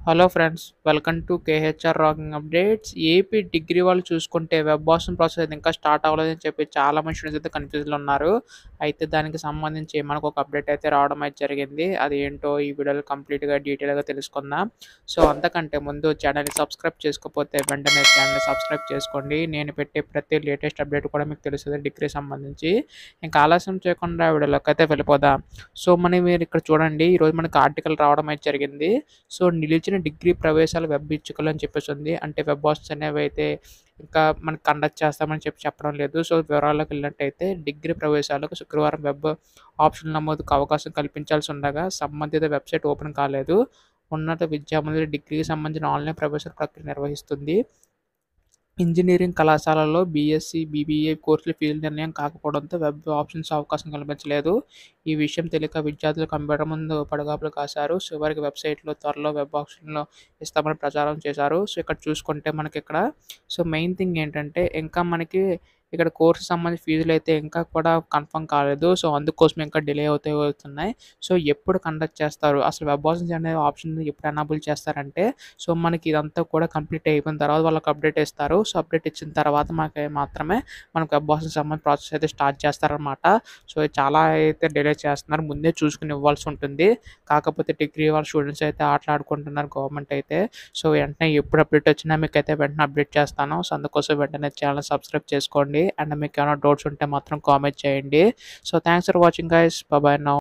Hello friends, welcome to KHR rocking updates. AP degree వాళ్ళు చూసుకుంటే web option process అయితే ఇంకా స్టార్ట్ అవ్వలేదని చెప్పి చాలామంది స్టూడెంట్స్ అయితే కన్ఫ్యూజ్లో ఉన్నారు. అయితే దానికి సంబంధించి మనకు ఒక అప్డేట్ అయితే రావడం అయితే జరిగింది. అది ఏంటో ఈ వీడియోలో కంప్లీట్గా డీటెయిల్గా తెలుసుకుందాం. సో అంతకంటే ముందు ఛానల్ని సబ్స్క్రైబ్ చేసుకోకపోతే వెంటనే ఛానల్ని సబ్స్క్రైబ్ చేసుకోండి. నేను పెట్టే ప్రతి లేటెస్ట్ అప్డేట్ కూడా మీకు తెలుస్తుంది డిగ్రీ సంబంధించి. ఇంకా ఆలస్యం చేయకుండా వీడియోలోకి అయితే వెళ్ళిపోదాం. సో మీరు ఇక్కడ చూడండి, ఈరోజు మనకు ఆర్టికల్ రావడం అయితే జరిగింది. సో నిలిచిన డిగ్రీ ప్రవేశాలు వెబ్ ఇచ్చుకలు అని చెప్పేసి ఉంది. అంటే వెబ్ ఆప్షన్స్ అనేవి అయితే ఇంకా మనకి కండక్ట్ చేస్తామని చెప్పడం లేదు. సో వివరాల్లోకి వెళ్ళినట్టయితే డిగ్రీ ప్రవేశాలకు శుక్రవారం వెబ్ ఆప్షన్ నమోదుకు అవకాశం కల్పించాల్సి ఉండగా సంబంధిత వెబ్సైట్ ఓపెన్ కాలేదు. ఉన్నత విద్యామండలి డిగ్రీకి సంబంధించిన ఆన్లైన్ ప్రవేశ ప్రక్రియ నిర్వహిస్తుంది. ఇంజనీరింగ్ కళాశాలల్లో బీఎస్సీ, బీబీఏ కోర్సులు ఫీజులు నిర్ణయం కాకపోవడంతో వెబ్ ఆప్షన్స్ అవకాశం కల్పించలేదు. ఈ విషయం తెలియక విద్యార్థులు కంప్యూటర్ ముందు పడగాపులు కాశారు. చివరికి వెబ్సైట్లో త్వరలో వెబ్ ఆప్షన్లో ఇస్తామని ప్రచారం చేశారు. సో ఇక్కడ చూసుకుంటే మనకి ఇక్కడ మెయిన్ థింగ్ ఏంటంటే ఇంకా మనకి ఇక్కడ కోర్సు సంబంధించి ఫీజులు అయితే ఇంకా కూడా కన్ఫర్మ్ కాలేదు. సో అందుకోసం ఇంకా డిలే అవుతున్నాయి. సో ఎప్పుడు కండక్ట్ చేస్తారు, అసలు వెబ్ ఆప్షన్స్ అనే ఆప్షన్ ఎప్పుడు ఎనాబుల్ చేస్తారంటే మనకి ఇదంతా కూడా కంప్లీట్ అయిపోయిన తర్వాత వాళ్ళకి అప్డేట్ ఇస్తారు. సో అప్డేట్ ఇచ్చిన తర్వాత మాత్రమే మనకు వెబ్ ఆప్షన్స్ సంబంధించిన ప్రాసెస్ అయితే స్టార్ట్ చేస్తారనమాట. సో చాలా అయితే డిలే చేస్తున్నారు, ముందే చూసుకుని ఇవ్వాల్సి ఉంటుంది. కాకపోతే డిగ్రీ వాళ్ళ స్టూడెంట్స్ అయితే ఆటలాడుకుంటున్నారు గవర్నమెంట్ అయితే. సో వెంటనే ఎప్పుడు అప్డేట్ వచ్చినా మీకైతే వెంటనే అప్డేట్ చేస్తాను. సో అందుకోసం వెంటనే ఛానల్ సబ్స్క్రైబ్ చేసుకోండి. అండ్ మీకు ఏమైనా డౌట్స్ ఉంటే మాత్రం కామెంట్ చేయండి. So thanks for watching guys. Bye now.